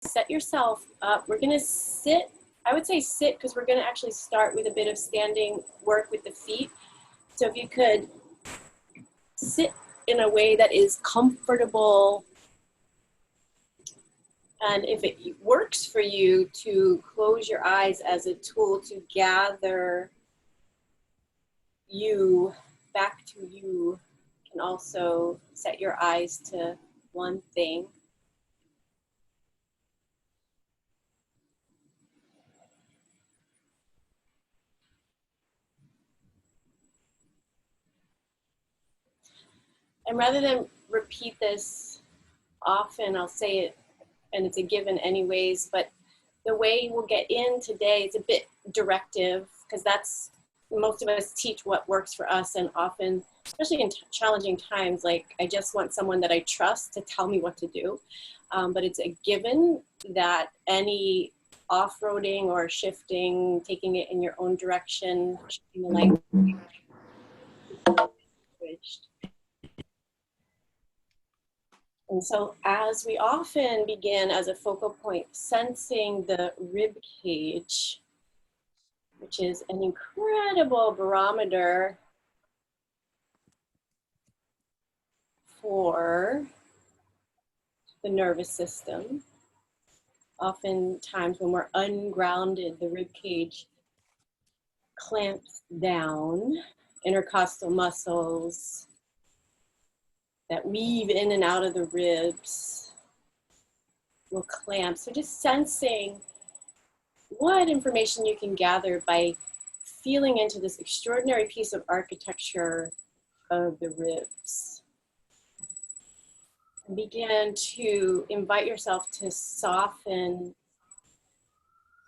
set yourself up. We're gonna sit, I would say sit, because we're gonna actually start with a bit of standing work with the feet. So if you could sit in a way that is comfortable, and if it works for you to close your eyes as a tool to gather you back to you, you can also set your eyes to one thing. And rather than repeat this often, I'll say it, and it's a given anyways, but the way we'll get in today is a bit directive, because that's, most of us teach what works for us, and often, especially in challenging times, like I just want someone that I trust to tell me what to do. But it's a given that any off-roading or shifting, taking it in your own direction, shifting the language. And so as we often begin as a focal point, sensing the rib cage, which is an incredible barometer for the nervous system. Oftentimes when we're ungrounded, the rib cage clamps down, intercostal muscles that weave in and out of the ribs will clamp. So just sensing what information you can gather by feeling into this extraordinary piece of architecture of the ribs. And begin to invite yourself to soften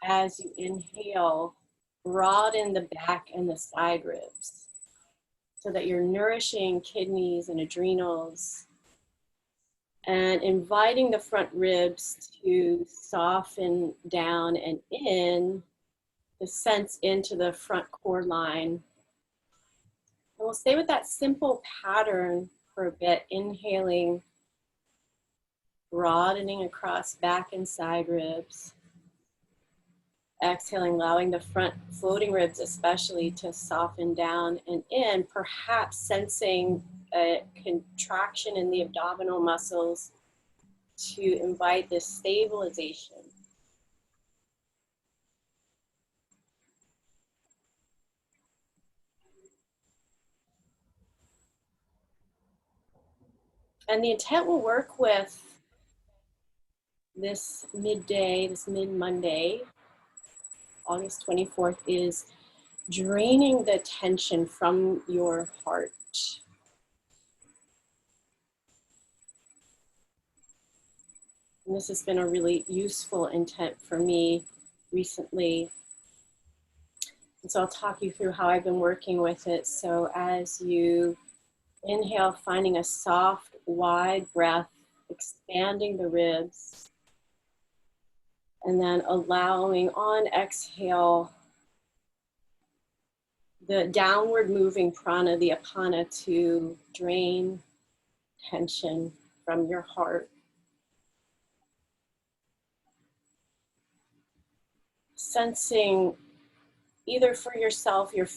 as you inhale, broaden the back and the side ribs so that you're nourishing kidneys and adrenals, and inviting the front ribs to soften down and in, the sense into the front core line. And we'll stay with that simple pattern for a bit, inhaling, broadening across back and side ribs. Exhaling, allowing the front floating ribs especially to soften down and in, perhaps sensing a contraction in the abdominal muscles to invite this stabilization. And the intent we'll work with this midday, this mid-Monday, August 24th, is draining the tension from your heart. And this has been a really useful intent for me recently. And so I'll talk you through how I've been working with it. So as you inhale, finding a soft, wide breath, expanding the ribs, and then allowing on exhale the downward moving prana, the apana, to drain tension from your heart. Sensing either for yourself, your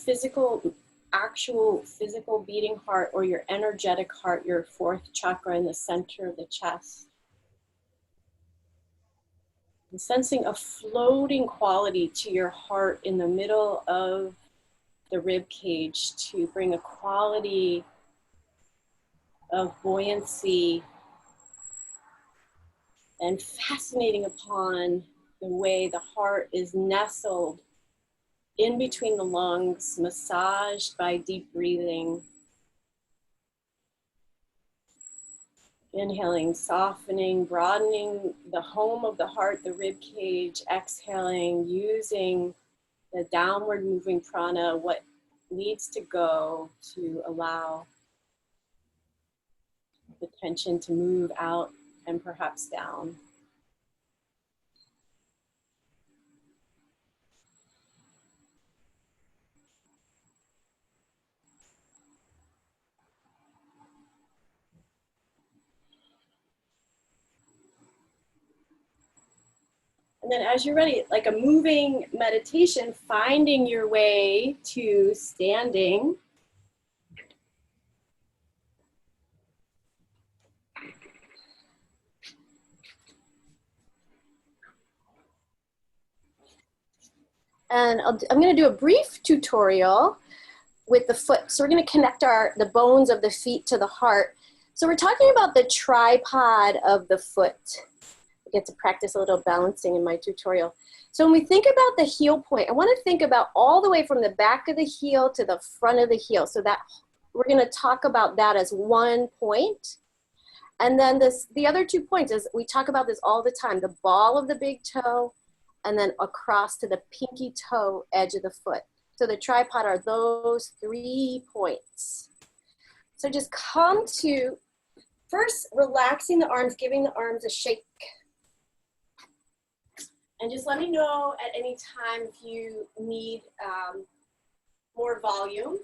actual physical beating heart, or your energetic heart, your fourth chakra in the center of the chest. And sensing a floating quality to your heart in the middle of the rib cage to bring a quality of buoyancy, and fascinating upon the way the heart is nestled in between the lungs, massaged by deep breathing. Inhaling, softening, broadening the home of the heart, the rib cage. Exhaling, using the downward moving prana, what needs to go to allow the tension to move out and perhaps down. And then as you're ready, like a moving meditation, finding your way to standing. And I'm going to do a brief tutorial with the foot. So we're going to connect the bones of the feet to the heart. So we're talking about the tripod of the foot. I get to practice a little balancing in my tutorial. So when we think about the heel point, I want to think about all the way from the back of the heel to the front of the heel. So that we're going to talk about that as one point. And then the other 2 points is, we talk about this all the time, the ball of the big toe and then across to the pinky toe edge of the foot. So the tripod are those 3 points. So just come to, first relaxing the arms, giving the arms a shake. And just let me know at any time if you need more volume.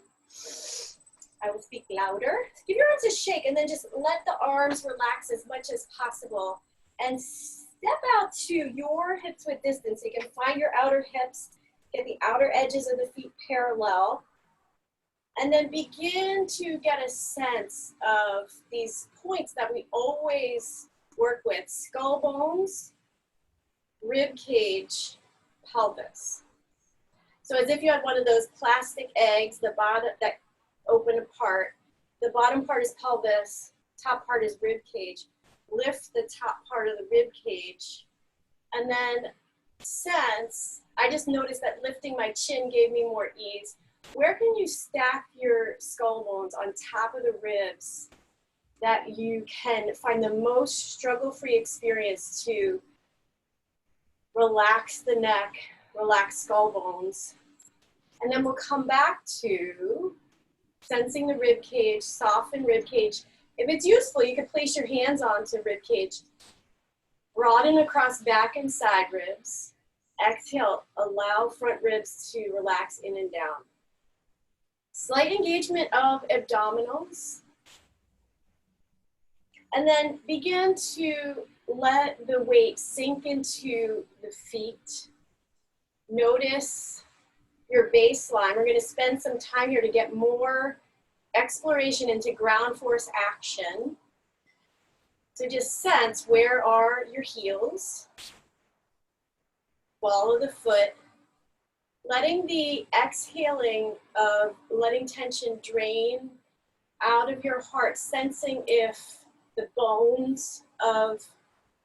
I will speak louder. Give your arms a shake and then just let the arms relax as much as possible. And step out to your hips width distance. So you can find your outer hips, get the outer edges of the feet parallel. And then begin to get a sense of these points that we always work with: skull bones, rib cage, pelvis. So as if you had one of those plastic eggs, the bottom that open apart. The bottom part is pelvis, top part is rib cage. Lift the top part of the rib cage. And then sense, I just noticed that lifting my chin gave me more ease. Where can you stack your skull bones on top of the ribs that you can find the most struggle-free experience to relax the neck, relax skull bones. And then we'll come back to sensing the rib cage, soften rib cage. If it's useful, you can place your hands onto rib cage. Broaden across back and side ribs. Exhale, allow front ribs to relax in and down. Slight engagement of abdominals. And then begin to let the weight sink into the feet. Notice your baseline. We're going to spend some time here to get more exploration into ground force action. So just sense, where are your heels? Ball of the foot. Letting the exhaling of letting tension drain out of your heart, sensing if the bones of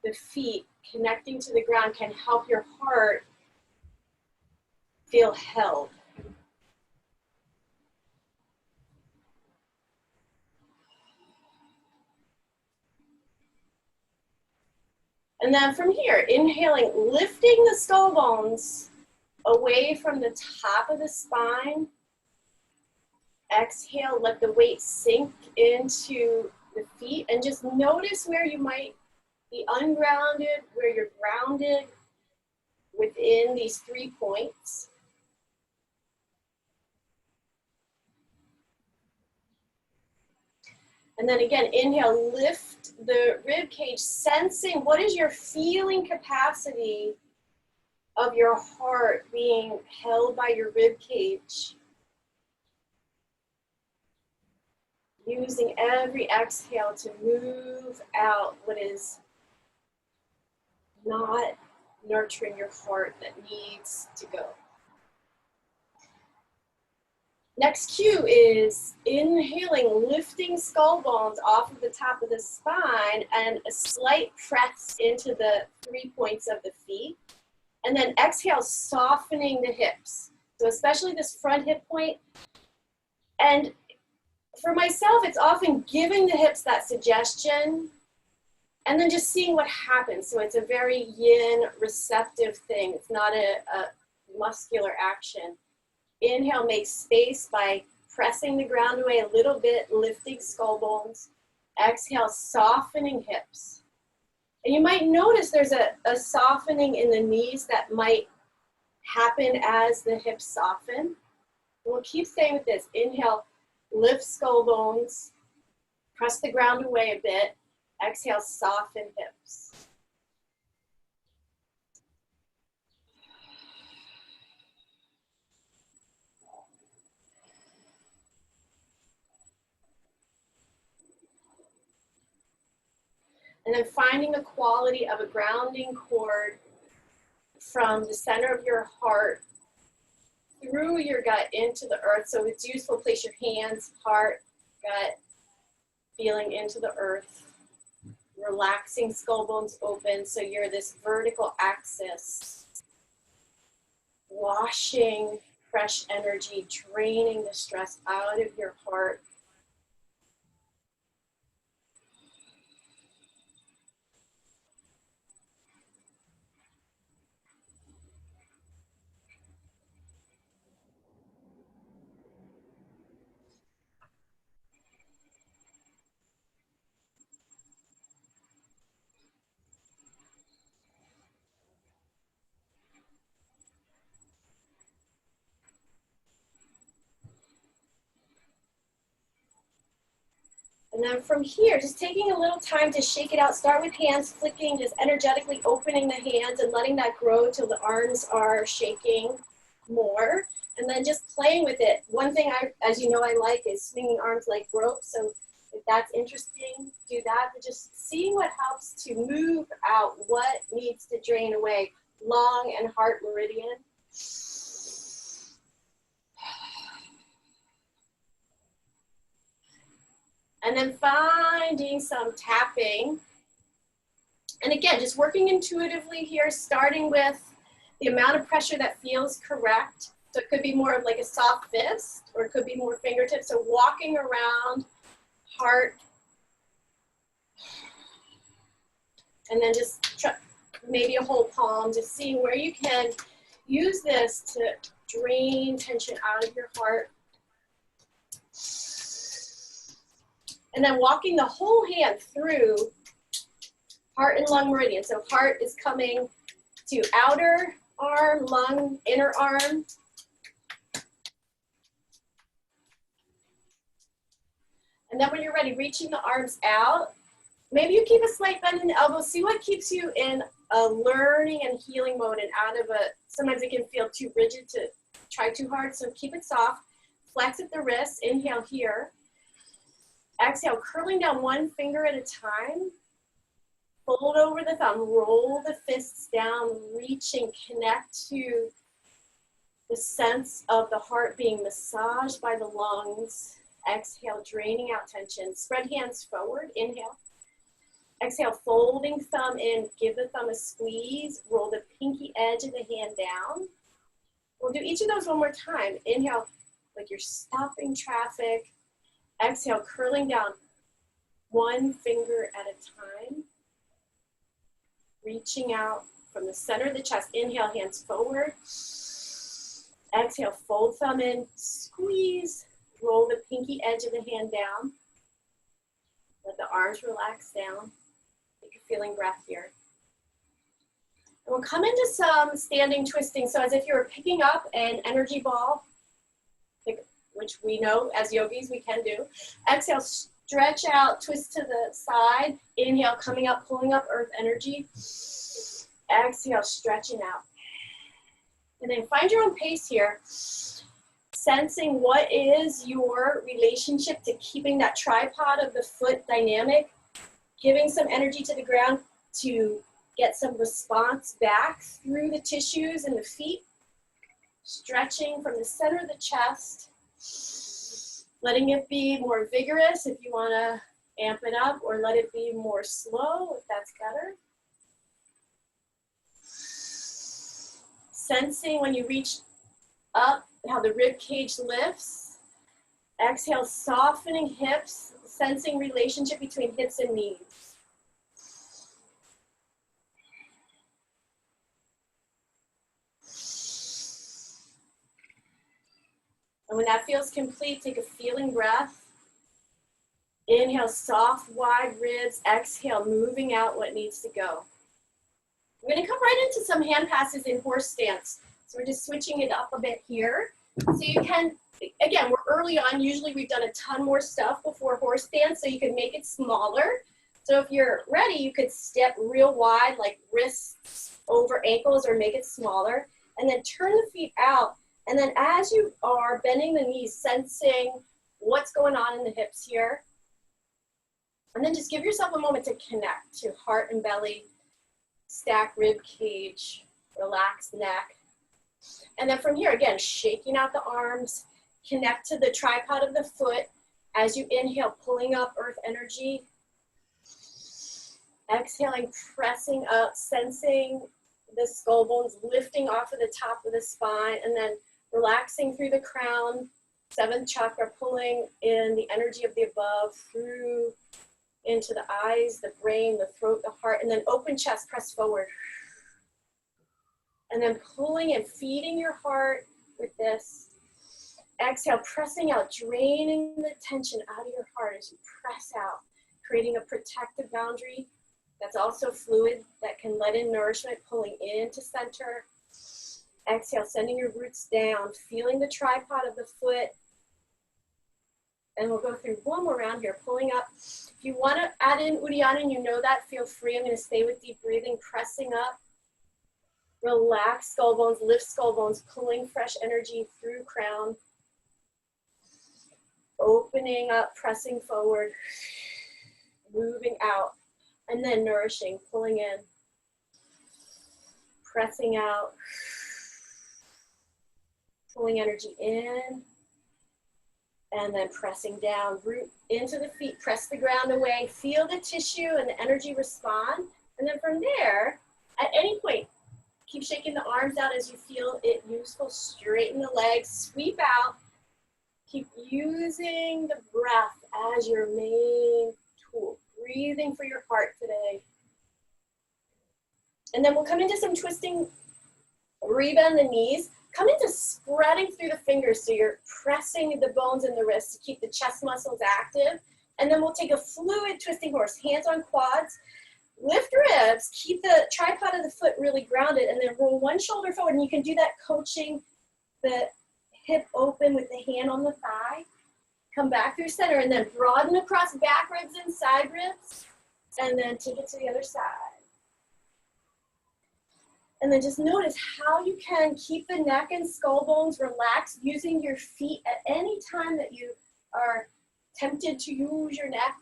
the feet connecting to the ground can help your heart feel held. And then from here, inhaling, lifting the skull bones away from the top of the spine. Exhale, let the weight sink into the feet and just notice where you might be ungrounded, where you're grounded within these 3 points. And then again, inhale, lift the rib cage, sensing what is your feeling capacity of your heart being held by your rib cage. Using every exhale to move out what is not nurturing your heart that needs to go. Next cue is inhaling, lifting skull bones off of the top of the spine and a slight press into the 3 points of the feet. And then exhale, softening the hips. So especially this front hip point. And for myself, it's often giving the hips that suggestion and then just seeing what happens. So it's a very yin receptive thing. It's not a muscular action. Inhale, make space by pressing the ground away a little bit, lifting skull bones. Exhale, softening hips. And you might notice there's a softening in the knees that might happen as the hips soften. And we'll keep staying with this. Inhale, lift skull bones, press the ground away a bit. Exhale, soften hips. And then finding the quality of a grounding cord from the center of your heart through your gut into the earth. So it's useful, place your hands, heart, gut, feeling into the earth. Relaxing skull bones open, so you're this vertical axis. Washing fresh energy, draining the stress out of your heart. And then from here, just taking a little time to shake it out. Start with hands flicking, just energetically opening the hands and letting that grow till the arms are shaking more. And then just playing with it. One thing, as you know, I like is swinging arms like rope. So if that's interesting, do that. But just seeing what helps to move out what needs to drain away. Lung and heart meridian. And then finding some tapping. And again, just working intuitively here, starting with the amount of pressure that feels correct. So it could be more of like a soft fist, or it could be more fingertips. So walking around, heart. And then just maybe a whole palm, just seeing where you can use this to drain tension out of your heart. And then walking the whole hand through heart and lung meridian. So heart is coming to outer arm, lung, inner arm. And then when you're ready, reaching the arms out. Maybe you keep a slight bend in the elbows. See what keeps you in a learning and healing mode and out of a, sometimes it can feel too rigid to try too hard. So keep it soft. Flex at the wrists. Inhale here. Exhale, curling down one finger at a time. Fold over the thumb, roll the fists down, reaching, connect to the sense of the heart being massaged by the lungs. Exhale, draining out tension. Spread hands forward, inhale. Exhale, folding thumb in, give the thumb a squeeze, roll the pinky edge of the hand down. We'll do each of those one more time. Inhale, like you're stopping traffic. Exhale, curling down one finger at a time. Reaching out from the center of the chest. Inhale, hands forward. Exhale, fold thumb in, squeeze. Roll the pinky edge of the hand down. Let the arms relax down. Take a feeling breath here. And we'll come into some standing twisting. So as if you were picking up an energy ball, which we know as yogis we can do. Exhale, stretch out, twist to the side. Inhale, coming up, pulling up earth energy. Exhale, stretching out. And then find your own pace here. Sensing what is your relationship to keeping that tripod of the foot dynamic. Giving some energy to the ground to get some response back through the tissues in the feet. Stretching from the center of the chest. Letting it be more vigorous if you want to amp it up, or let it be more slow if that's better. Sensing when you reach up how the rib cage lifts. Exhale, softening hips, sensing relationship between hips and knees. And when that feels complete, take a feeling breath. Inhale, soft, wide ribs. Exhale, moving out what needs to go. We're going to come right into some hand passes in horse stance. So we're just switching it up a bit here. So you can, again, we're early on. Usually we've done a ton more stuff before horse stance, so you can make it smaller. So if you're ready, you could step real wide, like wrists over ankles, or make it smaller. And then turn the feet out. And then as you are bending the knees, sensing what's going on in the hips here. And then just give yourself a moment to connect to heart and belly, stack rib cage, relax neck. And then from here, again, shaking out the arms, connect to the tripod of the foot. As you inhale, pulling up earth energy. Exhaling, pressing up, sensing the skull bones lifting off of the top of the spine, and then relaxing through the crown, seventh chakra, pulling in the energy of the above through into the eyes, the brain, the throat, the heart, and then open chest, press forward. And then pulling and feeding your heart with this. Exhale, pressing out, draining the tension out of your heart as you press out, creating a protective boundary that's also fluid that can let in nourishment, pulling into center. Exhale, sending your roots down, feeling the tripod of the foot. And we'll go through one more round here, pulling up. If you want to add in Uddiyana and you know that, feel free. I'm going to stay with deep breathing, pressing up. Relax skull bones, lift skull bones, pulling fresh energy through crown. Opening up, pressing forward, moving out, and then nourishing, pulling in, pressing out, pulling energy in, and then pressing down, root into the feet, press the ground away, feel the tissue and the energy respond, and then from there, at any point, keep shaking the arms out as you feel it useful, straighten the legs, sweep out, keep using the breath as your main tool, breathing for your heart today. And then we'll come into some twisting, rebend the knees, come into spreading through the fingers so you're pressing the bones in the wrists to keep the chest muscles active. And then we'll take a fluid twisting horse, hands on quads, lift ribs, keep the tripod of the foot really grounded, and then roll one shoulder forward. And you can do that coaching the hip open with the hand on the thigh. Come back through center and then broaden across back ribs and side ribs. And then take it to the other side. And then just notice how you can keep the neck and skull bones relaxed using your feet at any time that you are tempted to use your neck.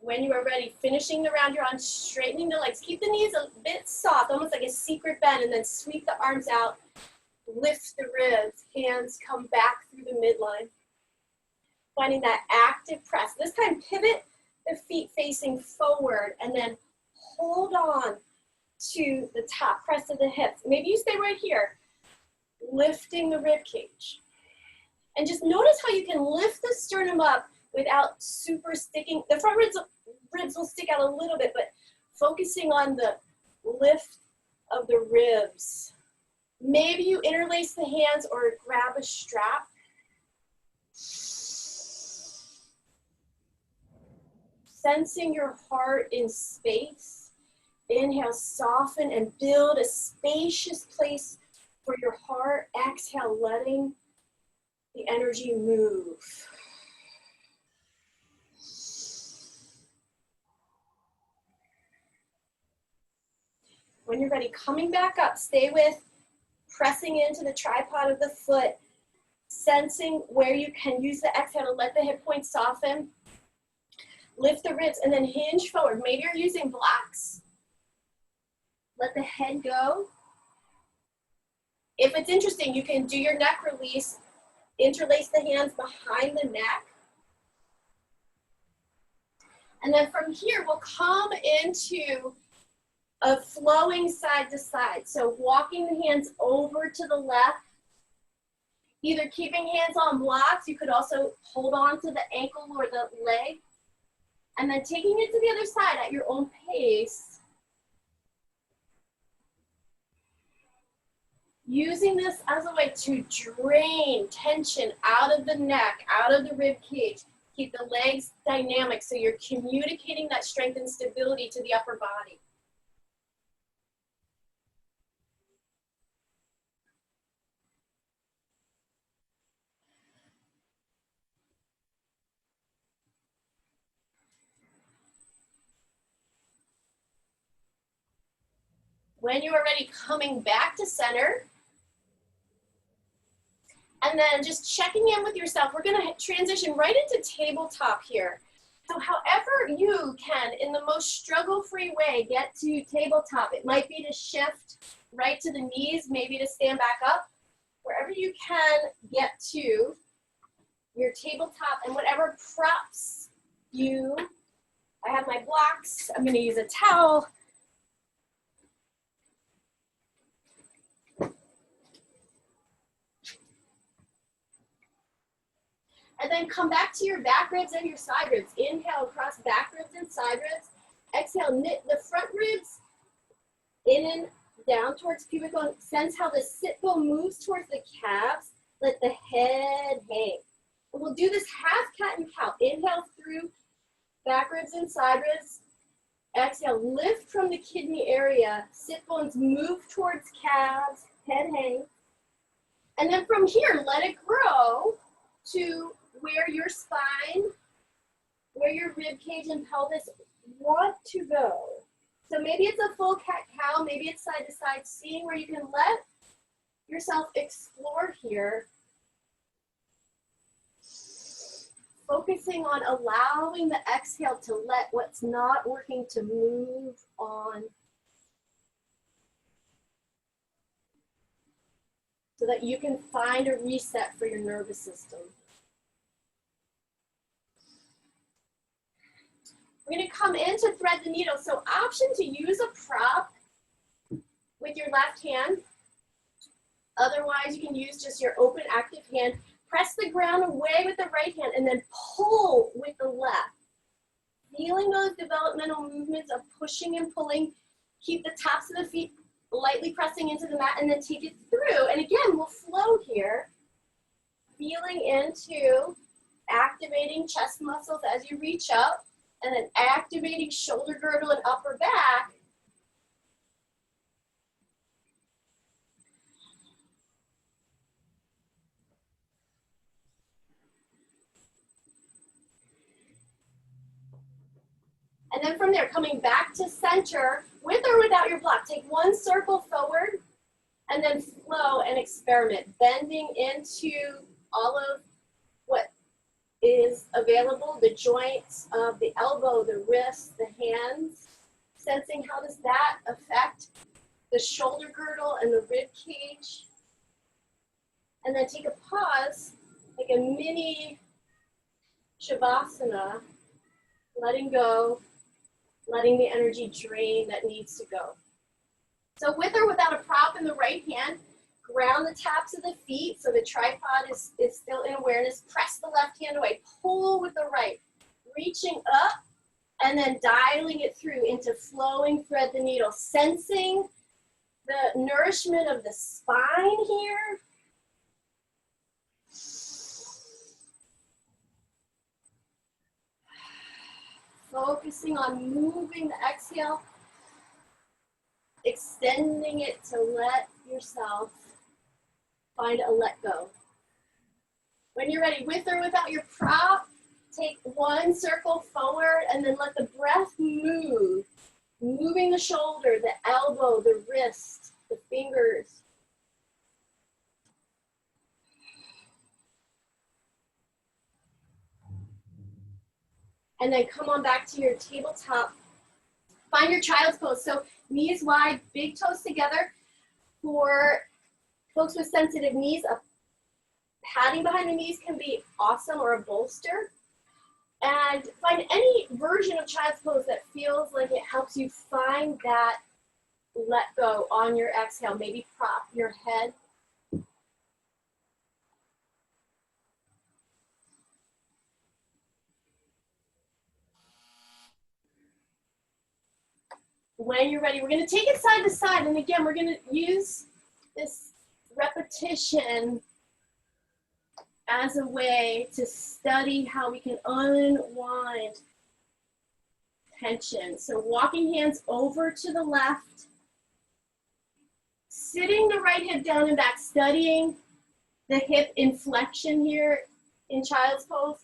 When you are ready, finishing the round, you're on straightening the legs. Keep the knees a bit soft, almost like a secret bend, and then sweep the arms out. Lift the ribs, hands come back through the midline. Finding that active press. This time, pivot the feet facing forward, and then hold on to the top press of the hips. Maybe you stay right here, lifting the rib cage. And just notice how you can lift the sternum up without super sticking. The front ribs will stick out a little bit, but focusing on the lift of the ribs. Maybe you interlace the hands or grab a strap. Sensing your heart in space. Inhale, soften and build a spacious place for your heart. Exhale, letting the energy move. When you're ready, coming back up, stay with pressing into the tripod of the foot, sensing where you can use the exhale to let the hip points soften. Lift the ribs and then hinge forward. Maybe you're using blocks. Let the head go. If it's interesting, you can do your neck release, interlace the hands behind the neck. And then from here, we'll come into a flowing side to side. So walking the hands over to the left, either keeping hands on blocks, you could also hold on to the ankle or the leg, and then taking it to the other side at your own pace. Using this as a way to drain tension out of the neck, out of the rib cage. Keep the legs dynamic so you're communicating that strength and stability to the upper body. When you are ready, coming back to center. And then just checking in with yourself. We're gonna transition right into tabletop here. So however you can, in the most struggle-free way, get to tabletop. It might be to shift right to the knees, maybe to stand back up. Wherever you can get to your tabletop and whatever props I have my blocks, I'm gonna use a towel. And then come back to your back ribs and your side ribs. Inhale across back ribs and side ribs. Exhale, knit the front ribs in and down towards pubic bone. Sense how the sit bone moves towards the calves. Let the head hang. And we'll do this half cat and cow. Inhale through back ribs and side ribs. Exhale, lift from the kidney area. Sit bones move towards calves, head hang. And then from here, let it grow to where your spine, where your rib cage and pelvis want to go. So maybe it's a full cat-cow, maybe it's side to side, seeing where you can let yourself explore here. Focusing on allowing the exhale to let what's not working to move on. So that you can find a reset for your nervous system. We're going to come in to thread the needle. So option to use a prop with your left hand. Otherwise, you can use just your open active hand. Press the ground away with the right hand and then pull with the left. Feeling those developmental movements of pushing and pulling. Keep the tops of the feet lightly pressing into the mat and then take it through. And again, we'll flow here. Feeling into activating chest muscles as you reach up. And then activating shoulder girdle and upper back. And then from there, coming back to center, with or without your block. Take one circle forward and then flow and experiment. Bending into all of what is available, the joints of the elbow, the wrist, the hands. Sensing how does that affect the shoulder girdle and the rib cage. And then take a pause, like a mini Shavasana, letting go, letting the energy drain that needs to go. So with or without a prop in the right hand, ground the tops of the feet so the tripod is still in awareness. Press the left hand away. Pull with the right. Reaching up and then dialing it through into flowing thread the needle. Sensing the nourishment of the spine here. Focusing on moving the exhale. Extending it to let yourself find a let go. When you're ready, with or without your prop, take one circle forward and then let the breath move. Moving the shoulder, the elbow, the wrist, the fingers. And then come on back to your tabletop. Find your child's pose. So knees wide, big toes together. For folks with sensitive knees, a padding behind the knees can be awesome, or a bolster. And find any version of child's pose that feels like it helps you find that let go on your exhale. Maybe prop your head. When you're ready, we're going to take it side to side. And again, we're going to use this repetition as a way to study how we can unwind tension. So walking hands over to the left, sitting the right hip down and back, studying the hip inflection here in child's pose.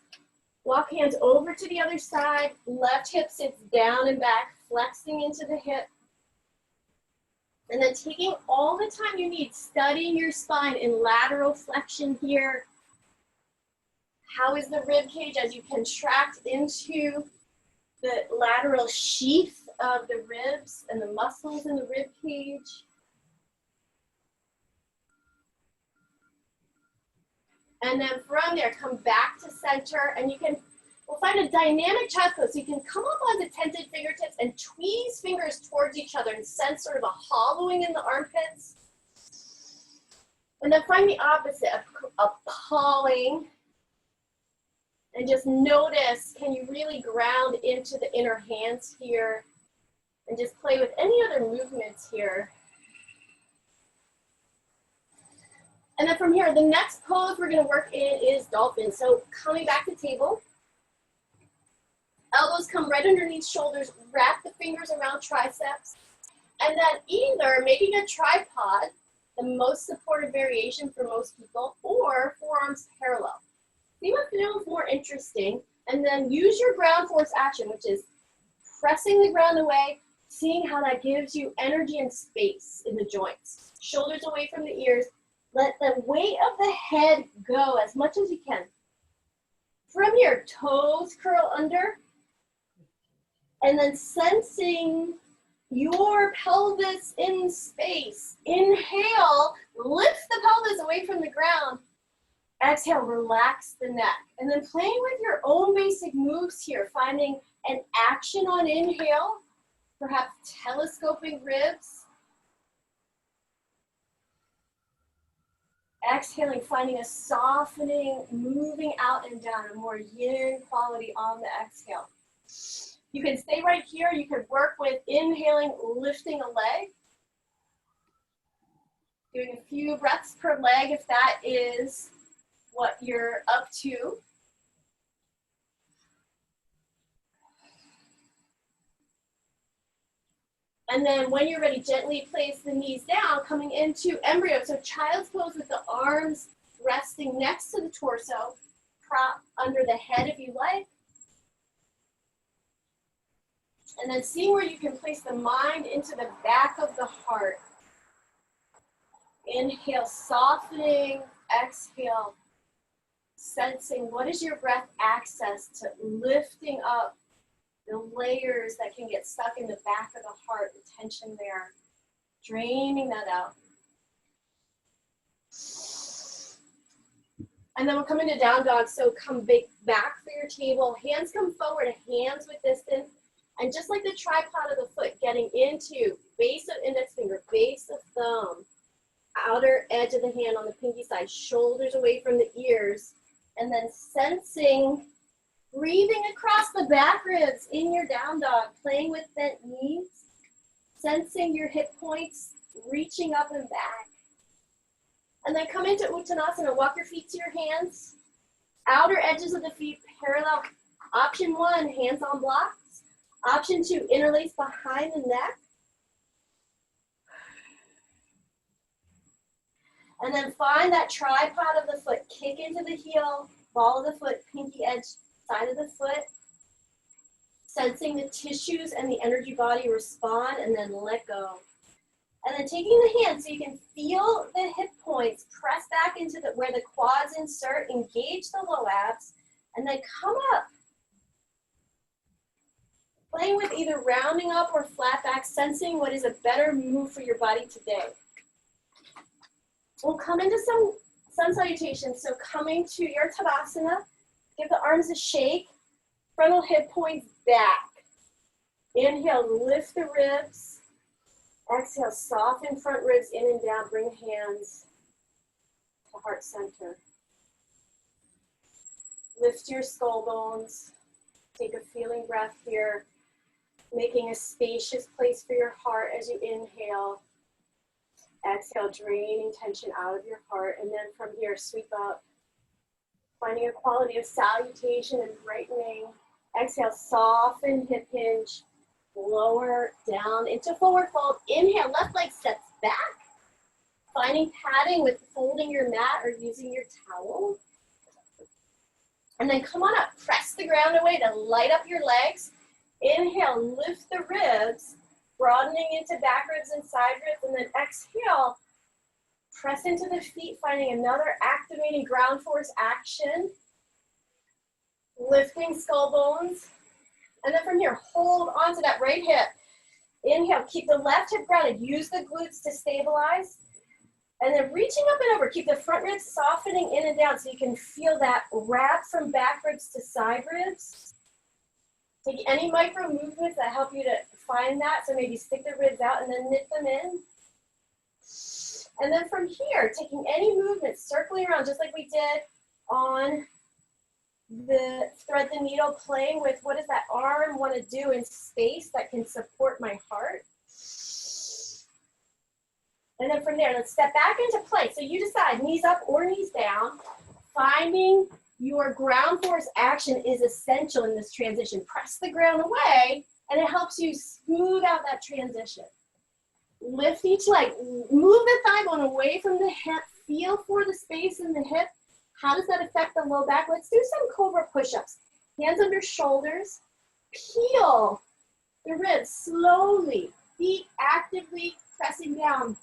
Walk hands over to the other side, left hip sits down and back, flexing into the hip. And then taking all the time you need, studying your spine in lateral flexion here. How is the rib cage as you contract into the lateral sheath of the ribs and the muscles in the rib cage? And then from there, come back to center, and we'll find a dynamic child pose. So you can come up on the tented fingertips and tweeze fingers towards each other and sense sort of a hollowing in the armpits. And then find the opposite, a pawing. And just notice, can you really ground into the inner hands here? And just play with any other movements here. And then from here, the next pose we're going to work in is dolphin. So coming back to table. Elbows come right underneath shoulders. Wrap the fingers around triceps. And then either making a tripod, the most supported variation for most people, or forearms parallel. See what feels more interesting. And then use your ground force action, which is pressing the ground away, seeing how that gives you energy and space in the joints. Shoulders away from the ears. Let the weight of the head go as much as you can. From here, toes curl under. And then sensing your pelvis in space. Inhale, lift the pelvis away from the ground. Exhale, relax the neck. And then playing with your own basic moves here, finding an action on inhale, perhaps telescoping ribs. Exhaling, finding a softening, moving out and down, a more yin quality on the exhale. You can stay right here. You can work with inhaling, lifting a leg. Doing a few breaths per leg if that is what you're up to. And then when you're ready, gently place the knees down, coming into embryo. So child's pose with the arms resting next to the torso. Prop under the head if you like. And then see where you can place the mind into the back of the heart. Inhale, softening. Exhale, sensing what is your breath access to lifting up the layers that can get stuck in the back of the heart, the tension there. Draining that out. And then we'll come into down dog. So come back for your table. Hands come forward, hands with distance. And just like the tripod of the foot, getting into base of index finger, base of thumb, outer edge of the hand on the pinky side, shoulders away from the ears. And then sensing, breathing across the back ribs in your down dog, playing with bent knees, sensing your hip points, reaching up and back. And then come into Uttanasana, walk your feet to your hands, outer edges of the feet parallel. Option 1, hands on blocks. Option 2, interlace behind the neck. And then find that tripod of the foot, kick into the heel, ball of the foot, pinky edge, side of the foot. Sensing the tissues and the energy body respond, and then let go. And then taking the hands so you can feel the hip points, press back into where the quads insert, engage the low abs, and then come up. Playing with either rounding up or flat back, sensing what is a better move for your body today. We'll come into some sun salutations. So coming to your Tadasana, give the arms a shake, frontal hip points back. Inhale, lift the ribs. Exhale, soften front ribs in and down. Bring hands to heart center. Lift your skull bones. Take a feeling breath here, making a spacious place for your heart as you inhale. Exhale, draining tension out of your heart. And then from here, sweep up, finding a quality of salutation and brightening. Exhale, soften hip hinge. Lower down into forward fold. Inhale, left leg steps back. Finding padding with folding your mat or using your towel. And then come on up. Press the ground away to light up your legs. Inhale, lift the ribs. broadening into back ribs and side ribs, and then exhale, press into the feet, finding another activating ground force action, lifting skull bones, and then from here, hold onto that right hip. Inhale, keep the left hip grounded, use the glutes to stabilize, and then reaching up and over, keep the front ribs softening in and down so you can feel that wrap from back ribs to side ribs. Take any micro movements that help you to find that, so maybe stick the ribs out and then knit them in. And then from here, taking any movements, circling around just like we did on the thread the needle, playing with what does that arm want to do in space that can support my heart. And then from there, let's step back into plank. So you decide, knees up or knees down. Finding your ground force action is essential in this transition. Press the ground away, and it helps you smooth out that transition. Lift each leg. Move the thigh bone away from the hip. Feel for the space in the hip. How does that affect the low back? Let's do some cobra push-ups. Hands under shoulders. Peel the ribs slowly. Feet actively pressing down.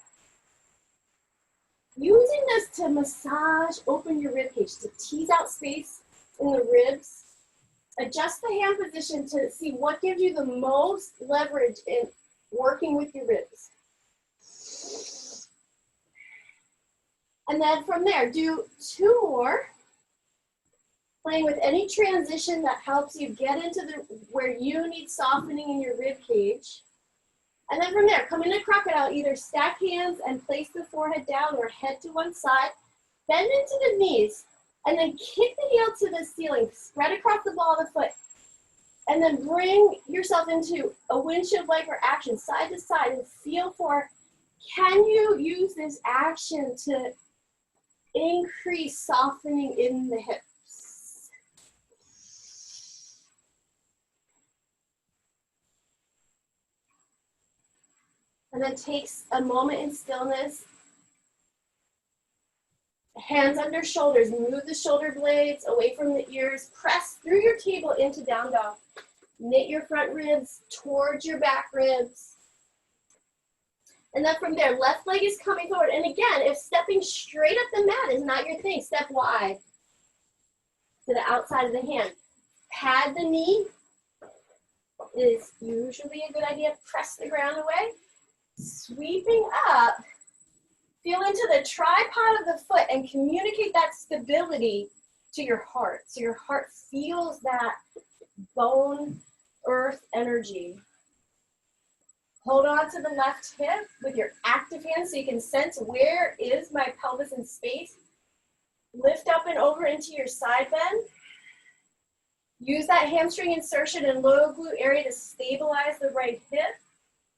Using this to massage, open your rib cage, to tease out space in the ribs. Adjust the hand position to see what gives you the most leverage in working with your ribs. And then from there, do 2 more. Playing with any transition that helps you get into where you need softening in your rib cage. And then from there, come into crocodile, either stack hands and place the forehead down or head to one side. Bend into the knees and then kick the heel to the ceiling. Spread across the ball of the foot. And then bring yourself into a windshield wiper action, side to side, and feel for, can you use this action to increase softening in the hips? And then takes a moment in stillness. Hands under shoulders. Move the shoulder blades away from the ears. Press through your table into down dog. Knit your front ribs towards your back ribs. And then from there, left leg is coming forward. And again, if stepping straight up the mat is not your thing, step wide to the outside of the hand. Pad the knee is usually a good idea. Press the ground away. Sweeping up, feel into the tripod of the foot and communicate that stability to your heart. So your heart feels that bone earth energy. Hold on to the left hip with your active hand so you can sense, where is my pelvis in space. Lift up and over into your side bend. Use that hamstring insertion and low glute area to stabilize the right hip.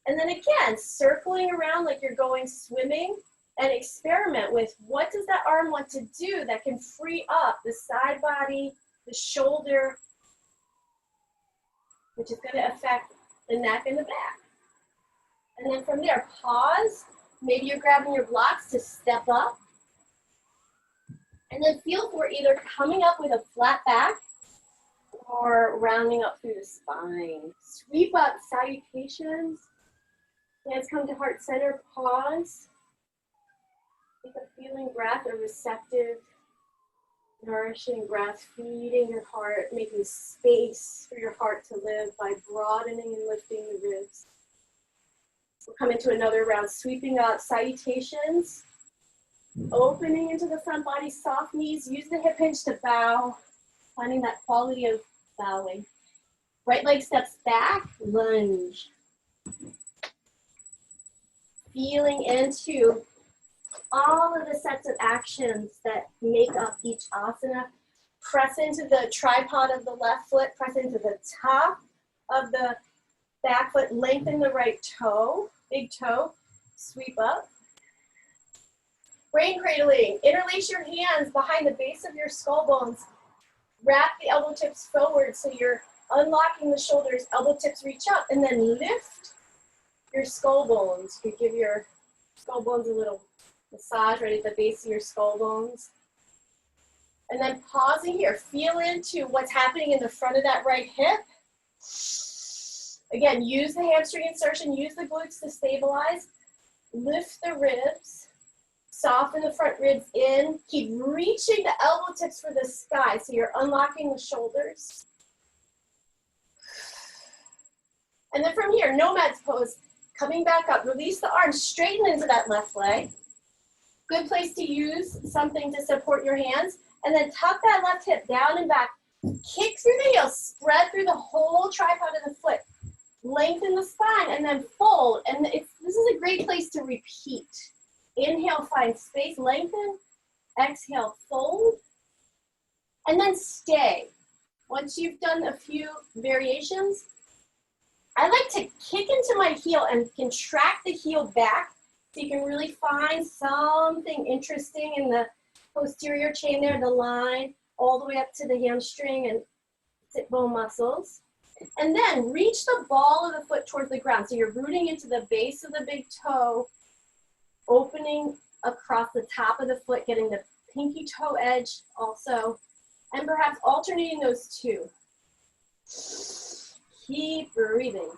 And then again, circling around like you're going swimming, and experiment with, what does that arm want to do that can free up the side body, the shoulder, which is going to affect the neck and the back. And then from there, pause. Maybe you're grabbing your blocks to step up. And then feel for either coming up with a flat back or rounding up through the spine. Sweep up, salutations. Hands come to heart center, pause. Take a feeling breath, a receptive, nourishing breath, feeding your heart, making space for your heart to live by broadening and lifting the ribs. We'll come into another round, sweeping up, salutations. Opening into the front body, soft knees, use the hip hinge to bow, finding that quality of bowing. Right leg steps back, lunge. Feeling into all of the sets of actions that make up each asana. Press into the tripod of the left foot, press into the top of the back foot, lengthen the right toe, big toe, sweep up. Brain cradling, interlace your hands behind the base of your skull bones. Wrap the elbow tips forward so you're unlocking the shoulders, elbow tips reach up, and then lift your skull bones. You give your skull bones a little massage right at the base of your skull bones. And then pausing here, feel into what's happening in the front of that right hip. Again, use the hamstring insertion, use the glutes to stabilize. Lift the ribs, soften the front ribs in. Keep reaching the elbow tips for the sky, so you're unlocking the shoulders. And then from here, nomad's pose, coming back up, release the arms, straighten into that left leg. Good place to use something to support your hands. And then tuck that left hip down and back. Kick through the heels, spread through the whole tripod of the foot. Lengthen the spine and then fold. And this is a great place to repeat. Inhale, find space, lengthen. Exhale, fold. And then stay. Once you've done a few variations, I like to kick into my heel and contract the heel back so you can really find something interesting in the posterior chain there, the line, all the way up to the hamstring and sit bone muscles. And then reach the ball of the foot towards the ground. So you're rooting into the base of the big toe, opening across the top of the foot, getting the pinky toe edge also, and perhaps alternating those two. Keep breathing.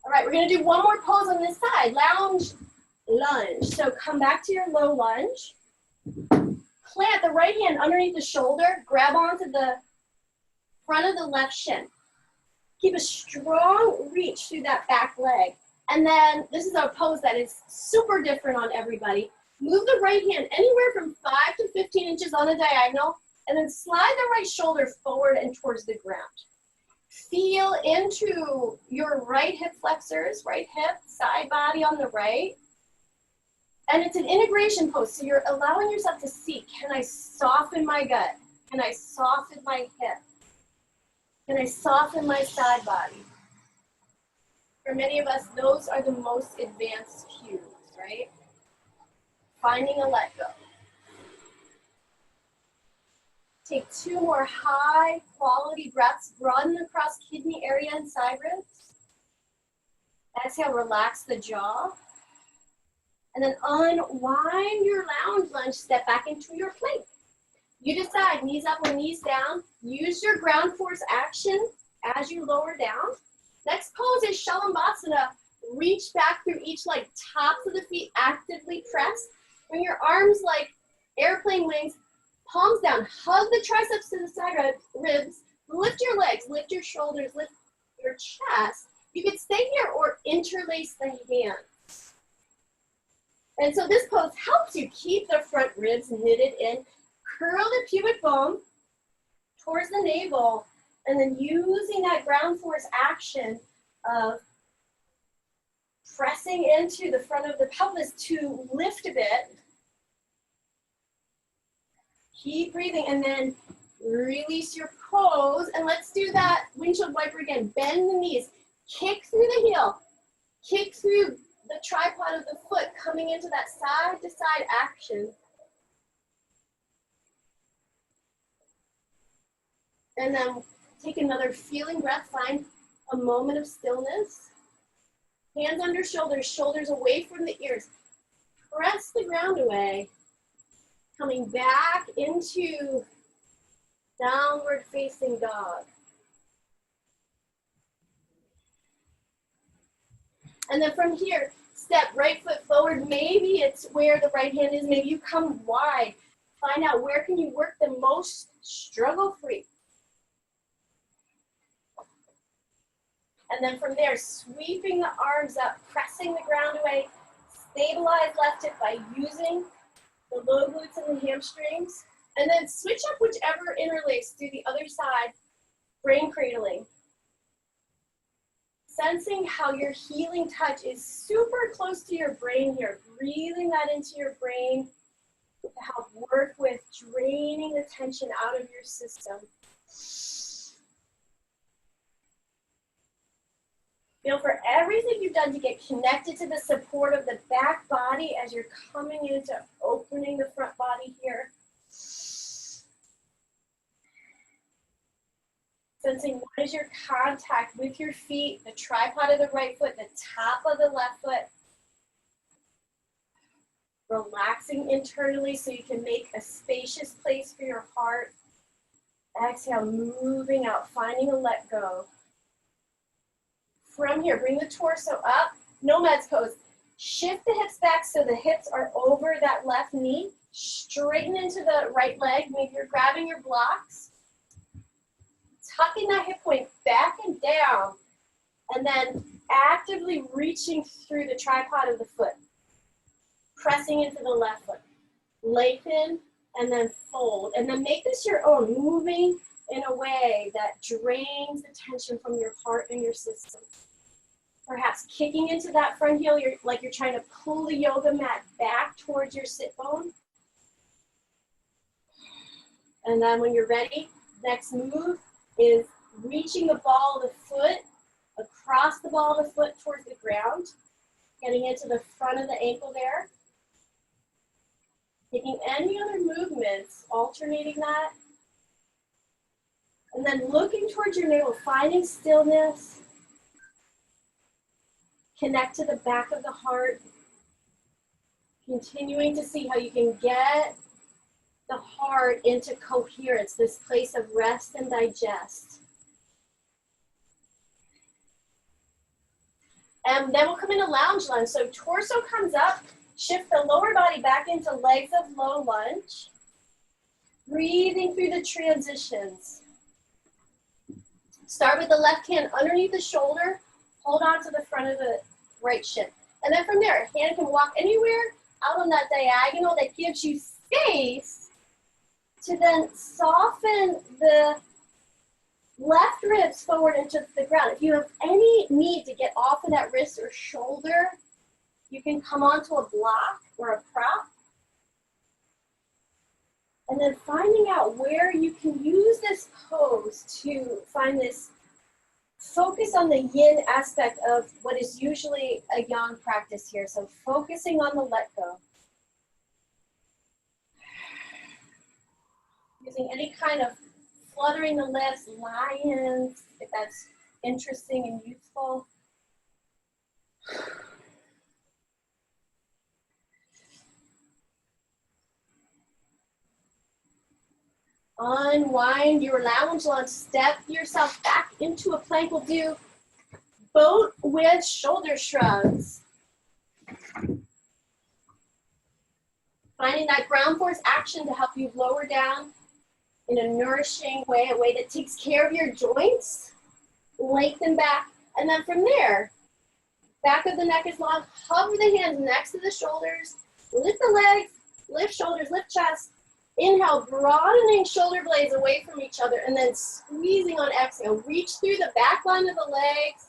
All right, we're gonna do one more pose on this side, lounge lunge. So come back to your low lunge. Plant the right hand underneath the shoulder, grab onto the front of the left shin. Keep a strong reach through that back leg. And then this is a pose that is super different on everybody. Move the right hand anywhere from 5 to 15 inches on a diagonal, and then slide the right shoulder forward and towards the ground. Feel into your right hip flexors, right hip, side body on the right. And it's an integration pose, so you're allowing yourself to see, can I soften my gut? Can I soften my hip? Can I soften my side body? For many of us, those are the most advanced cues, right? Finding a let go. Take 2 more high quality breaths, broaden across kidney area and side ribs. Exhale, relax the jaw. And then unwind your lounge lunge, step back into your plank. You decide, knees up or knees down. Use your ground force action as you lower down. Next pose is Shalabhasana. Reach back through each leg, tops of the feet actively press. Bring your arms like airplane wings, palms down. Hug the triceps to the side ribs. Lift your legs, lift your shoulders, lift your chest. You could stay here or interlace the hands. And so this pose helps you keep the front ribs knitted in. Curl the pubic bone towards the navel, and then using that ground force action of pressing into the front of the pelvis to lift a bit. Keep breathing, and then release your pose. And let's do that windshield wiper again. Bend the knees, kick through the heel, kick through the tripod of the foot, coming into that side to side action. And then take another feeling breath, find a moment of stillness. Hands under shoulders, shoulders away from the ears. Press the ground away. Coming back into downward facing dog. And then from here, step right foot forward. Maybe it's where the right hand is. Maybe you come wide. Find out where can you work the most struggle-free. And then from there, sweeping the arms up, pressing the ground away. Stabilize left hip by using the low glutes and the hamstrings. And then switch up whichever interlace through the other side, brain cradling. Sensing how your healing touch is super close to your brain here. Breathing that into your brain to help work with draining the tension out of your system. Feel for everything you've done to get connected to the support of the back body as you're coming into opening the front body here. Sensing what is your contact with your feet, the tripod of the right foot, the top of the left foot. Relaxing internally so you can make a spacious place for your heart. Exhale, moving out, finding a let go. From here, bring the torso up, nomad's pose. Shift the hips back so the hips are over that left knee. Straighten into the right leg. Maybe you're grabbing your blocks. Tucking that hip point back and down. And then actively reaching through the tripod of the foot. Pressing into the left foot. Lengthen and then fold. And then make this your own, moving in a way that drains the tension from your heart and your system. Perhaps kicking into that front heel, like you're trying to pull the yoga mat back towards your sit bone. And then when you're ready, next move is reaching the ball of the foot across the ball of the foot towards the ground, getting into the front of the ankle there. Taking any other movements, alternating that. And then looking towards your navel, finding stillness. Connect to the back of the heart. Continuing to see how you can get the heart into coherence, this place of rest and digest. And then we'll come into lounge lunge. So torso comes up, shift the lower body back into legs of low lunge. Breathing through the transitions. Start with the left hand underneath the shoulder. Hold on to the front of the right shin. And then from there, hand can walk anywhere out on that diagonal that gives you space to then soften the left ribs forward into the ground. If you have any need to get off of that wrist or shoulder, you can come onto a block or a prop. And then finding out where you can use this pose to find this focus on the yin aspect of what is usually a yang practice here. So focusing on the let go. Using any kind of fluttering the lips, lions, if that's interesting and useful. Unwind your lounge lunge. Step yourself back into a plank. We'll do boat with shoulder shrugs. Finding that ground force action to help you lower down in a nourishing way, a way that takes care of your joints. Lengthen back. And then from there, back of the neck is long. Hover the hands next to the shoulders. Lift the legs, lift shoulders, lift chest. Inhale, broadening shoulder blades away from each other, and then squeezing on exhale. Reach through the back line of the legs.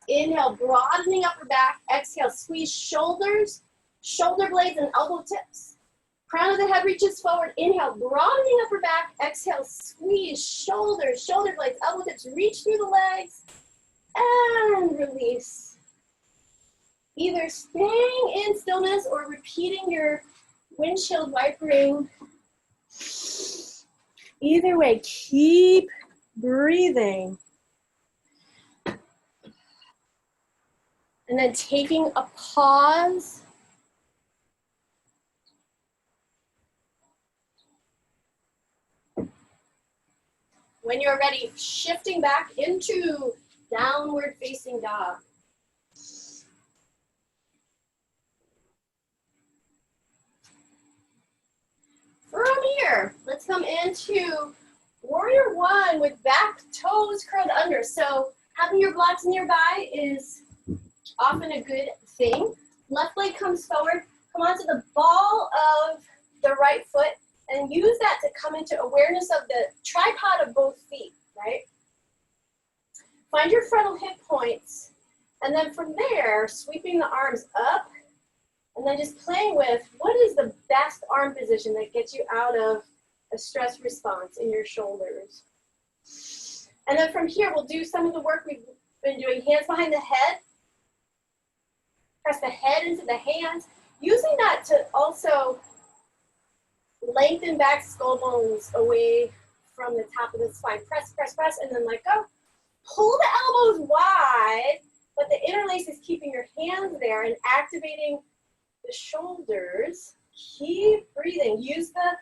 Inhale, broadening upper back. Exhale, squeeze shoulders, shoulder blades, and elbow tips. Crown of the head reaches forward. Inhale, broadening upper back. Exhale, squeeze shoulders, shoulder blades, elbow tips. Reach through the legs, and release. Either staying in stillness or repeating your windshield wipering. Either way, keep breathing. And then taking a pause. When you're ready, shifting back into downward facing dog. From here, let's come into warrior one with back toes curled under. So having your blocks nearby is often a good thing. Left leg comes forward, come onto the ball of the right foot and use that to come into awareness of the tripod of both feet, right? Find your frontal hip points, and then from there, sweeping the arms up, and then just playing with what is the best arm position that gets you out of a stress response in your shoulders. And then from here, we'll do some of the work we've been doing. Hands behind the head. Press the head into the hands. Using that to also lengthen back skull bones away from the top of the spine. Press, press, press, and then let go. Pull the elbows wide, but the interlace is keeping your hands there and activating the shoulders. Keep breathing. Use the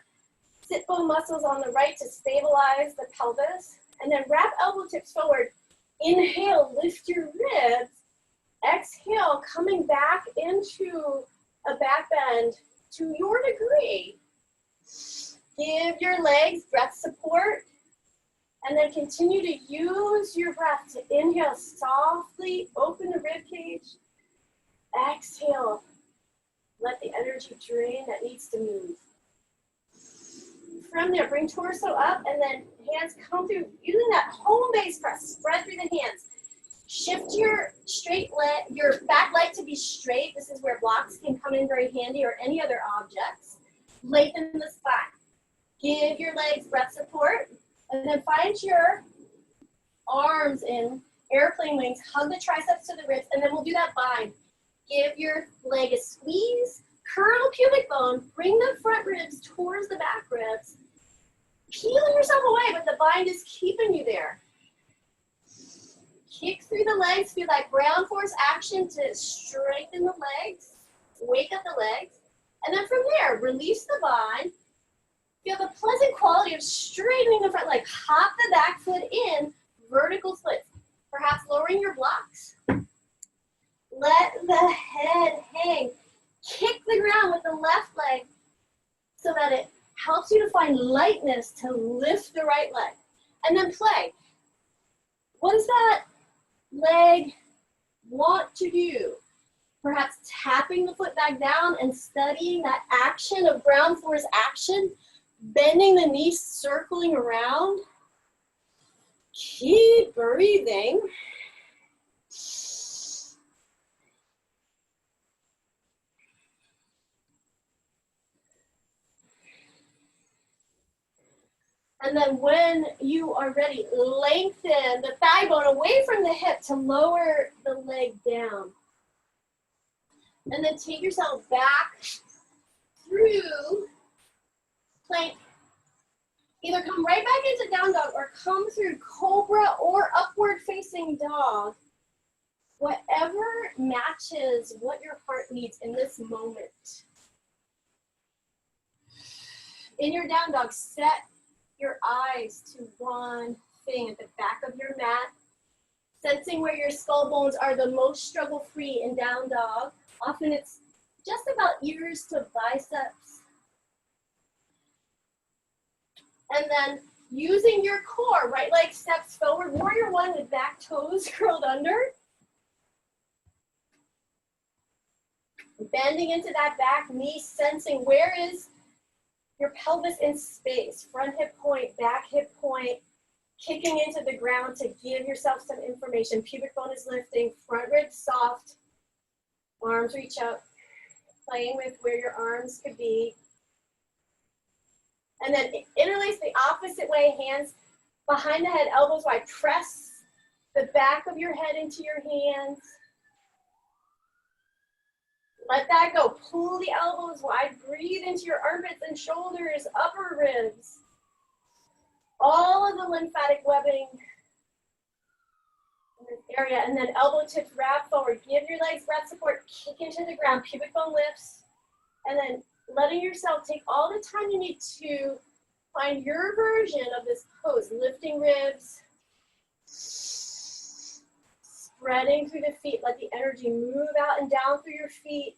sit bone muscles on the right to stabilize the pelvis. And then wrap elbow tips forward. Inhale, lift your ribs. Exhale, coming back into a back bend to your degree. Give your legs breath support. And then continue to use your breath to inhale softly, open the rib cage. Exhale, let the energy drain that needs to move. From there, bring torso up and then hands come through using that home base press. Spread through the hands. Shift your straight leg, your back leg to be straight. This is where blocks can come in very handy or any other objects. Lengthen the spine. Give your legs breath support. And then find your arms in airplane wings. Hug the triceps to the ribs, and then we'll do that bind. Give your leg a squeeze. Curl pubic bone. Bring the front ribs towards the back ribs. Peeling yourself away, but the bind is keeping you there. Kick through the legs. Feel that ground force action to strengthen the legs. Wake up the legs. And then from there, release the bind. Feel the pleasant quality of straightening the front leg. Hop the back foot in, vertical splits. Perhaps lowering your blocks. Let the head hang. Kick the ground with the left leg so that it helps you to find lightness to lift the right leg. And then play. What does that leg want to do? Perhaps tapping the foot back down and studying that action of ground force action. Bending the knees, circling around. Keep breathing. And then when you are ready, lengthen the thigh bone away from the hip to lower the leg down. And then take yourself back through plank. Either come right back into down dog or come through cobra or upward facing dog. Whatever matches what your heart needs in this moment. In your down dog, set your eyes to one thing at the back of your mat. Sensing where your skull bones are the most struggle-free in down dog. Often it's just about ears to biceps. And then using your core, right leg steps forward, warrior one with back toes curled under. Bending into that back knee, sensing where is your pelvis in space. Front hip point, back hip point, kicking into the ground to give yourself some information. Pubic bone is lifting, front ribs soft, arms reach up, playing with where your arms could be. And then interlace the opposite way, hands behind the head, elbows wide. Press the back of your head into your hands. Let that go. Pull the elbows wide. Breathe into your armpits and shoulders, upper ribs. All of the lymphatic webbing in this area. And then elbow tips wrap forward. Give your legs breath support. Kick into the ground. Pubic bone lifts. And then letting yourself take all the time you need to find your version of this pose. Lifting ribs, spreading through the feet. Let the energy move out and down through your feet.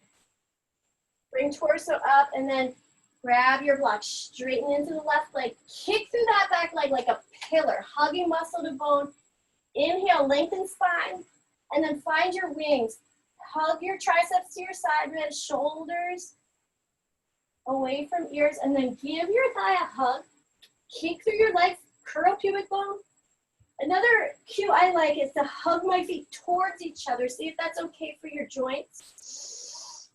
Bring torso up and then grab your block. Straighten into the left leg. Kick through that back leg like a pillar, hugging muscle to bone. Inhale, lengthen spine, and then find your wings. Hug your triceps to your side ribs, shoulders away from ears, and then give your thigh a hug. Kick through your legs, curl pubic bone. Another cue I like is to hug my feet towards each other. See if that's okay for your joints.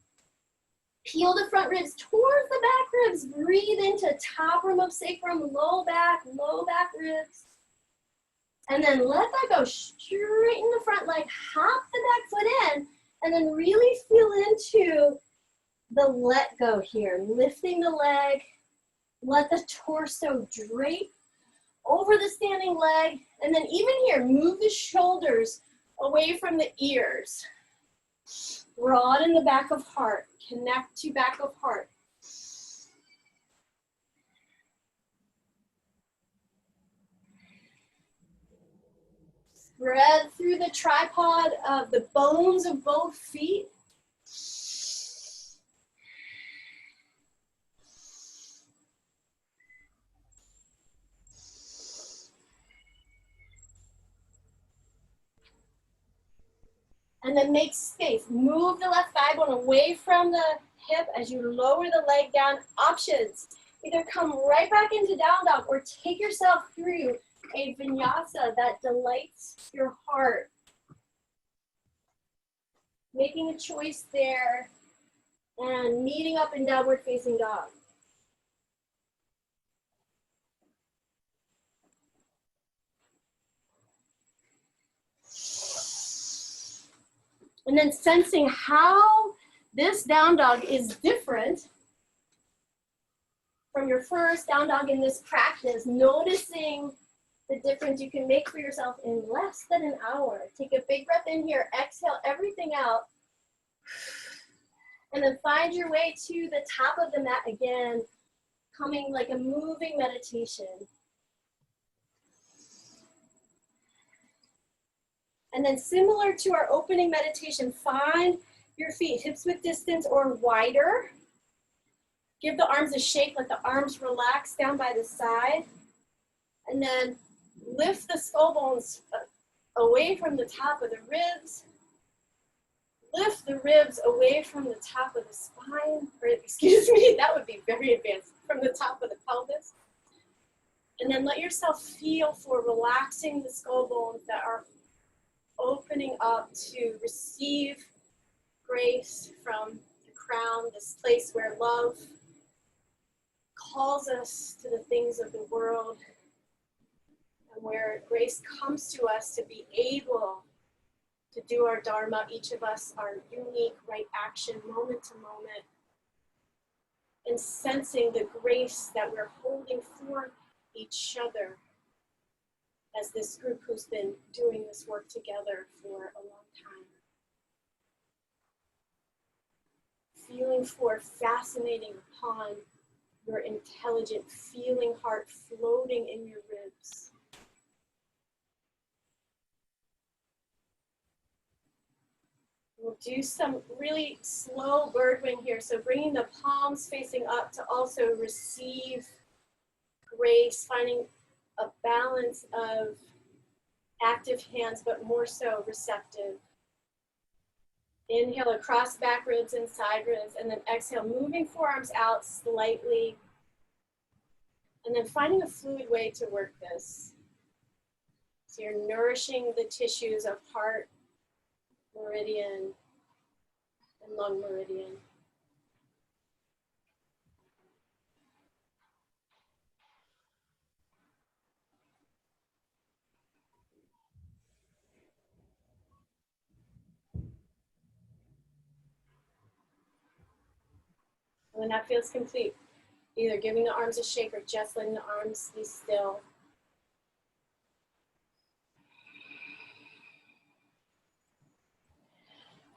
Peel the front ribs towards the back ribs. Breathe into top rim of sacrum, low back ribs. And then let that go. Straighten the front leg, hop the back foot in, and then really feel into the let go here. Lifting the leg, let the torso drape over the standing leg, and then even here, move the shoulders away from the ears. Broaden the back of heart, connect to back of heart. Spread through the tripod of the bones of both feet. And then make space. Move the left thigh bone away from the hip as you lower the leg down. Options. Either come right back into down dog or take yourself through a vinyasa that delights your heart. Making a choice there and meeting up in downward facing dog. And then sensing how this down dog is different from your first down dog in this practice, noticing the difference you can make for yourself in less than an hour. Take a big breath in here, exhale everything out, and then find your way to the top of the mat again, coming like a moving meditation. And then similar to our opening meditation, find your feet hips width distance or wider. Give the arms a shake, let the arms relax down by the side. And then lift the skull bones away from the top of the ribs. Lift the ribs away from the top of the spine, or excuse me, that would be very advanced, from the top of the pelvis. And then let yourself feel for relaxing the skull bones that are opening up to receive grace from the crown, this place where love calls us to the things of the world, and where grace comes to us to be able to do our dharma, each of us, our unique right action, moment to moment, and sensing the grace that we're holding for each other as this group who's been doing this work together for a long time. Feeling for fascinating upon your intelligent, feeling heart floating in your ribs. We'll do some really slow bird wing here. So bringing the palms facing up to also receive grace, finding a balance of active hands, but more so receptive. Inhale across back ribs and side ribs, and then exhale, moving forearms out slightly. And then finding a fluid way to work this. So you're nourishing the tissues of heart, meridian, and lung meridian. And when that feels complete, either giving the arms a shake or just letting the arms be still.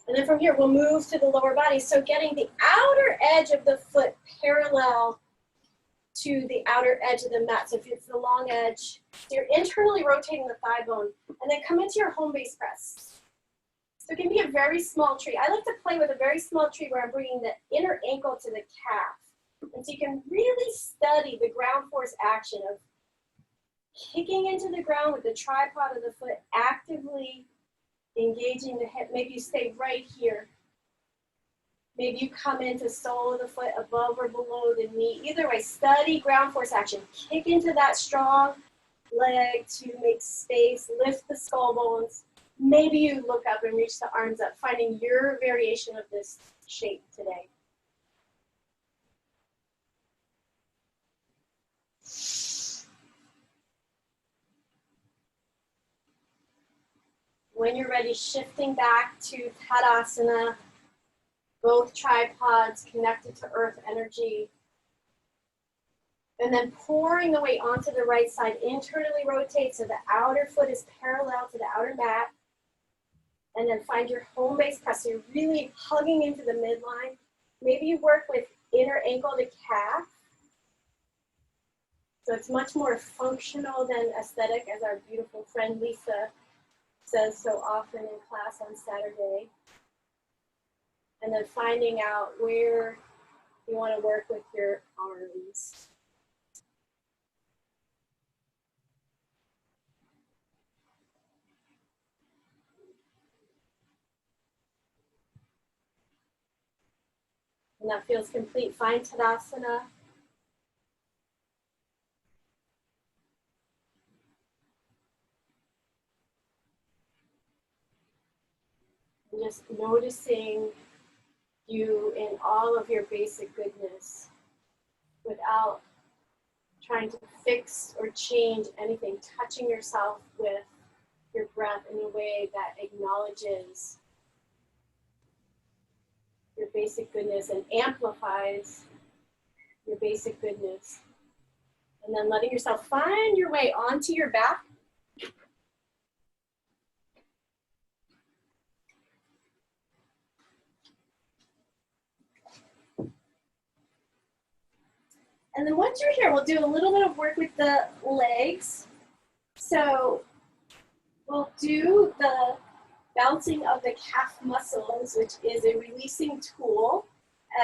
And then from here, we'll move to the lower body. So getting the outer edge of the foot parallel to the outer edge of the mat. So if it's the long edge, you're internally rotating the thigh bone. And then come into your home base press. So it can be a very small tree. I like to play with a very small tree where I'm bringing the inner ankle to the calf. And so you can really study the ground force action of kicking into the ground with the tripod of the foot, actively engaging the hip. Maybe you stay right here. Maybe you come into sole of the foot above or below the knee. Either way, study ground force action. Kick into that strong leg to make space, lift the skull bones. Maybe you look up and reach the arms up, finding your variation of this shape today. When you're ready, shifting back to Tadasana, both tripods connected to earth energy. And then pouring the weight onto the right side, internally rotate so the outer foot is parallel to the outer mat. And then find your home base press. So you're really hugging into the midline. Maybe you work with inner ankle to calf. So it's much more functional than aesthetic, as our beautiful friend Lisa says so often in class on Saturday. And then finding out where you want to work with your arms. And that feels complete. Find Tadasana. And just noticing you in all of your basic goodness without trying to fix or change anything, touching yourself with your breath in a way that acknowledges your basic goodness and amplifies your basic goodness. And then letting yourself find your way onto your back. And then once you're here, we'll do a little bit of work with the legs. So we'll do the bouncing of the calf muscles, which is a releasing tool.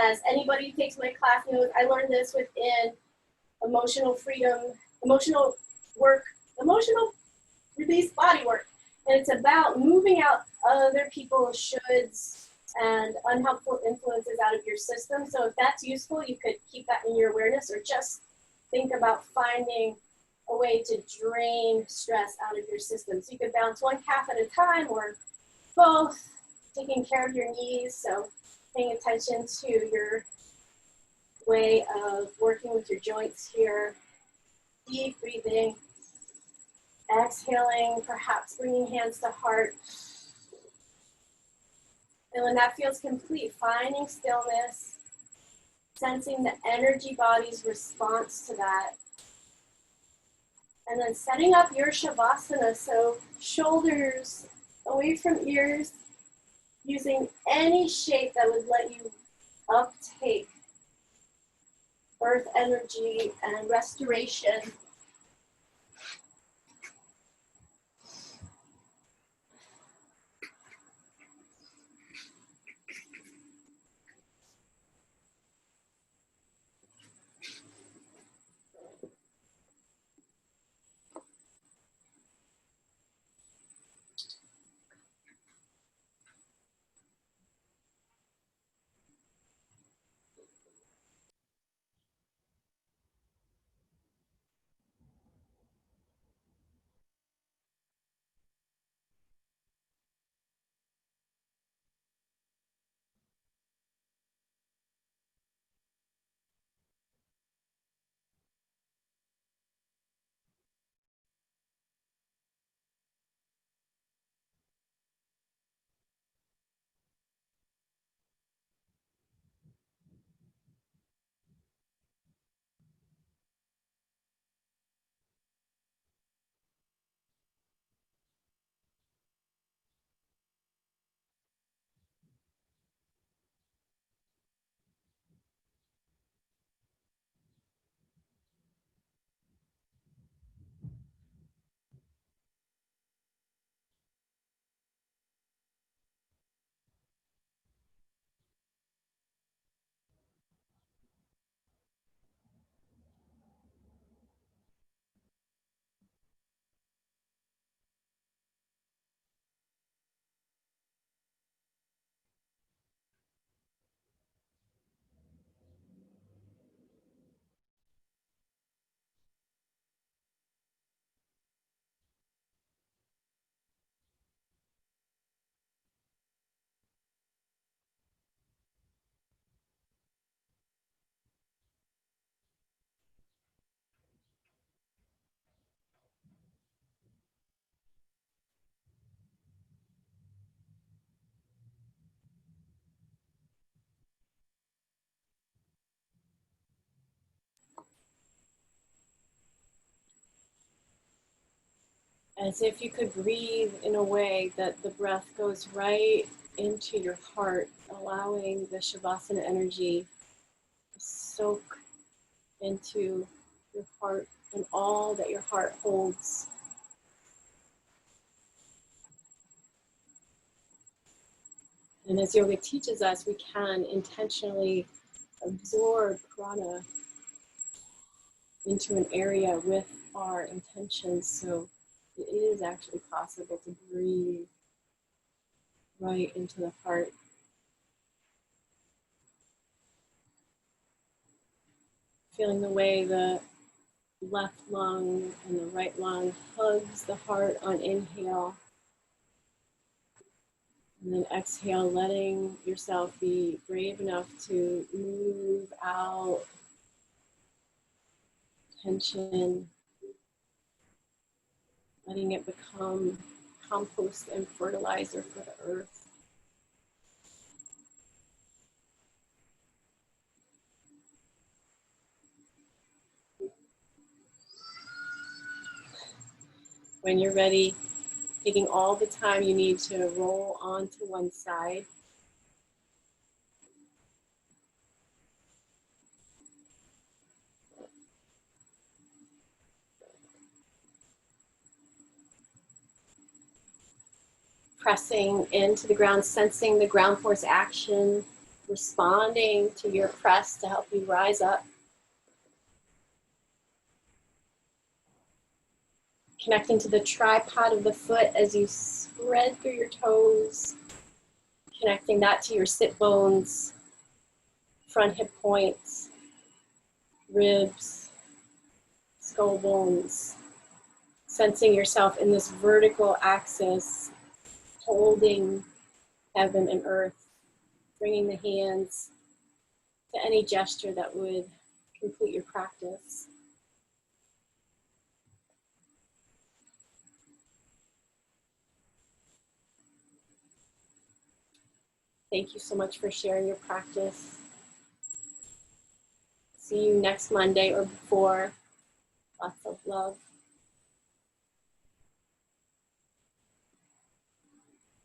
As anybody who takes my class knows, I learned this within emotional freedom, emotional work, emotional release body work. And it's about moving out other people's shoulds and unhelpful influences out of your system. So if that's useful, you could keep that in your awareness, or just think about finding a way to drain stress out of your system. So you could bounce one calf at a time, or both, taking care of your knees. So paying attention to your way of working with your joints here. Deep breathing. Exhaling, perhaps bringing hands to heart. And when that feels complete, finding stillness, sensing the energy body's response to that. And then setting up your Shavasana, so shoulders away from ears, using any shape that would let you uptake earth energy and restoration. As if you could breathe in a way that the breath goes right into your heart, allowing the Shavasana energy to soak into your heart and all that your heart holds. And as yoga teaches us, we can intentionally absorb prana into an area with our intentions. So it is actually possible to breathe right into the heart. Feeling the way the left lung and the right lung hugs the heart on inhale. And then exhale, letting yourself be brave enough to move out tension, letting it become compost and fertilizer for the earth. When you're ready, taking all the time you need to roll onto one side. Pressing into the ground, sensing the ground force action, responding to your press to help you rise up. Connecting to the tripod of the foot as you spread through your toes. Connecting that to your sit bones, front hip points, ribs, skull bones. Sensing yourself in this vertical axis, holding heaven and earth, bringing the hands to any gesture that would complete your practice. Thank you so much for sharing your practice. See you next Monday or before. Lots of love.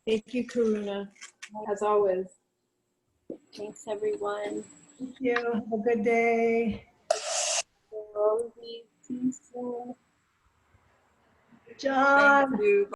Thank you, Karuna, as always. Thanks, everyone. Thank you. Have a good day. See you soon. John. Thank you.